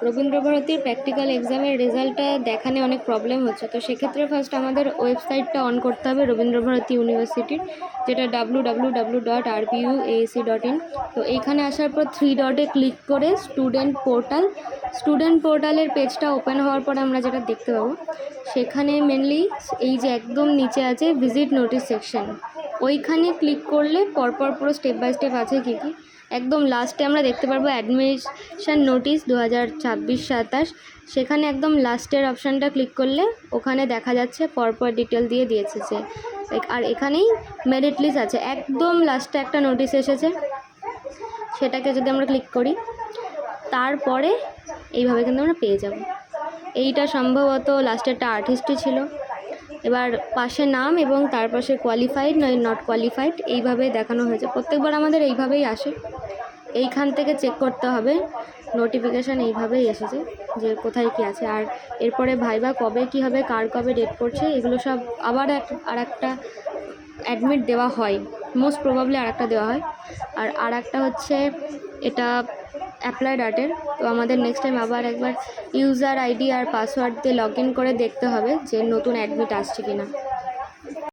রবীন্দ্রভারতীর practical এক্সামের রেজাল্টটা দেখানে অনেক প্রবলেম হচ্ছে, তো সেক্ষেত্রে ফার্স্ট আমাদের ওয়েবসাইটটা অন করতে হবে রবীন্দ্রভারতী ইউনিভার্সিটির, যেটা www.rpuac.in। তো এইখানে আসার পর 3 ডটে ক্লিক করে স্টুডেন্ট পোর্টালের পেজটা ওপেন হওয়ার পর আমরা যেটা দেখতে পাবো, সেখানে মেনলি এই যে একদম নিচে আছে ভিজিট নোটিস সেকশন, ওইখানে ক্লিক করলে পরপর পুরো স্টেপ বাই স্টেপ আছে কী কী। একদম লাস্টে আমরা দেখতে পারবো অ্যাডমিশন নোটিস 2026-27, সেখানে একদম লাস্টের অপশানটা ক্লিক করলে ওখানে দেখা যাচ্ছে পরপর ডিটেল দিয়ে দিয়েছে যে, আর এখানেই মেরিট লিস্ট আছে, একদম লাস্টে একটা নোটিস এসেছে, সেটাকে যদি আমরা ক্লিক করি তারপরে এইভাবে কিন্তু আমরা পেয়ে যাব। এইটা সম্ভবত লাস্টেরটা আর্ট হিস্ট্রি ছিল। এবার পাশে নাম এবং তার পাশে কোয়ালিফাইড নয় নট কোয়ালিফাইড এইভাবে দেখানো হয়েছে। প্রত্যেকবার আমাদের এইভাবেই আসে, এইখান থেকে চেক করতে হবে নোটিফিকেশান এইভাবেই এসেছে যে কোথায় কি আছে। আর এরপরে ভাইবা কবে কি হবে, কার কবে ডেট পড়ছে, এগুলো সব আবার আর একটা অ্যাডমিট দেওয়া হয়, মোস্ট প্রবাবলি আর একটা দেওয়া হয়। আর একটা হচ্ছে এটা অ্যাপ্লাইড আর্টের, তো আমাদের নেক্সট টাইম আবার একবার ইউজার আইডি আর পাসওয়ার্ড দিয়ে লগ ইন করে দেখতে হবে যে নতুন অ্যাডমিট আসছে কিনা।